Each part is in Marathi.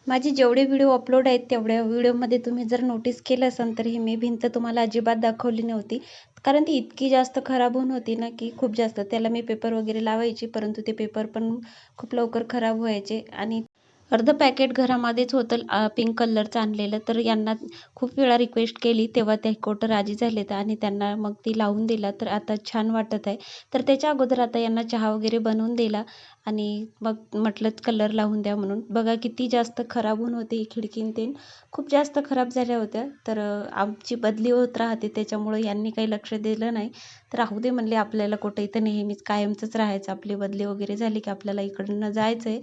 माझे जेवढे व्हिडिओ अपलोड आहेत तेवढ्या व्हिडिओमध्ये तुम्ही जर नोटीस केलं असाल तर ही मी भिंत तुम्हाला अजिबात दाखवली नव्हती. कारण ती इतकी जास्त खराब होऊन होती ना, की खूप जास्त. त्याला मी पेपर वगैरे लावायची, परंतु ते पेपर पण खूप लवकर खराब व्हायचे आणि अर्धं पॅकेट घरामध्येच होतं पिंक कलरचं आणलेलं. तर यांना खूप वेळा रिक्वेस्ट केली, तेव्हा ते एकवटं राजी झालेत आणि त्यांना मग ती लावून दिला. तर आता छान वाटत आहे. तर त्याच्या अगोदर आता यांना चहा वगैरे बनवून दिला आणि मग म्हटलं कलर लावून द्या म्हणून. बघा किती जास्त खराब होऊन होती ही खिडकी आणि ते खूप जास्त खराब झाल्या होत्या. तर आमची बदली होत राहते त्याच्यामुळं यांनी काही लक्ष दिलं नाही. तर राहू दे म्हणले, आपल्याला कुठं इथं नेहमीच कायमचंच राहायचं. आपली बदली वगैरे झाली की आपल्याला इकडनं जायचं आहे.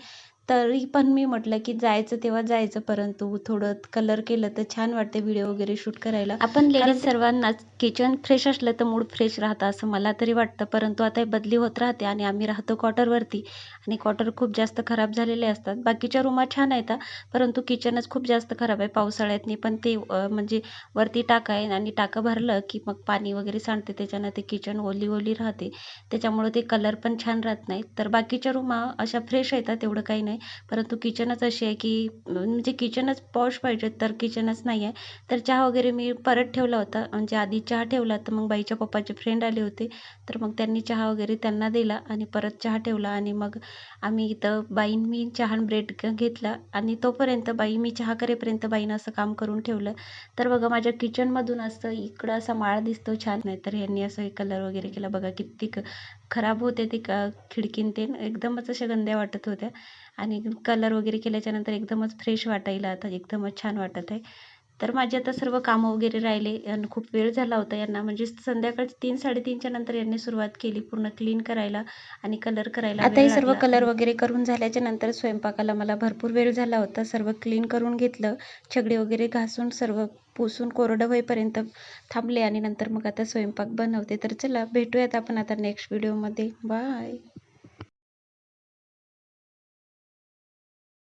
तरी पण मी म्हटलं की जायचं तेव्हा जायचं, परंतु थोडं कलर केलं तर छान वाटते व्हिडिओ वगैरे शूट करायला. आपण लेडीज सर्वांनाच किचन फ्रेश असलं तर मूड फ्रेश राहतं असं मला तरी वाटतं. परंतु आता बदली होत राहते आणि आम्ही राहतो क्वार्टरवरती आणि क्वार्टर खूप जास्त खराब झालेले असतात. बाकीच्या रूमा छान आहेत, परंतु किचनच खूप जास्त खराब आहे. पावसाळ्यातनी पण ते म्हणजे वरती टाका आहे आणि टाकं भरलं की मग पाणी वगैरे सांडते, त्याच्यानं ते किचन ओली ओली राहते. त्याच्यामुळे ते कलर पण छान राहत नाही. तर बाकीच्या रूमा अशा फ्रेश आहेत, तेवढं काही नाही. परंतु किचनच अशी आहे की म्हणजे किचनच पॉश पाहिजे, तर किचनच नाही आहे. तर चहा वगैरे मी परत ठेवला होता. म्हणजे आधी चहा ठेवला तर मग बाईच्या पप्पाचे फ्रेंड आले होते, तर मग त्यांनी चहा वगैरे त्यांना दिला आणि परत चहा ठेवला आणि मग आम्ही इथं मी चहा ब्रेड घेतला आणि तोपर्यंत मी चहा करेपर्यंत बाईनं असं काम करून ठेवलं. तर बघा माझ्या किचनमधून असं इकडं असा माळा दिसतो छान. नाही तर यांनी असं कलर वगैरे केला. बघा किती खराब होते ते खिडकीन ते एकदमच अशा गंद्या वाटत होत्या आणि कलर वगैरे केल्याच्यानंतर एकदमच फ्रेश वाटायला आता एकदमच छान वाटत आहे. तर माझे आता सर्व कामं वगैरे राहिले आणि खूप वेळ झाला होता यांना. म्हणजे संध्याकाळी 3-3:30च्या नंतर यांनी सुरुवात केली पूर्ण क्लीन करायला आणि कलर करायला. आता हे सर्व कलर वगैरे करून झाल्याच्या नंतर स्वयंपाकाला मला भरपूर वेळ झाला होता. सर्व क्लीन करून घेतलं, छगडे वगैरे घासून सर्व पुसून कोरडं होईपर्यंत थांबले आणि नंतर मग आता स्वयंपाक बनवते. तर चला भेटूयात आपण आता नेक्स्ट व्हिडिओमध्ये. बाय.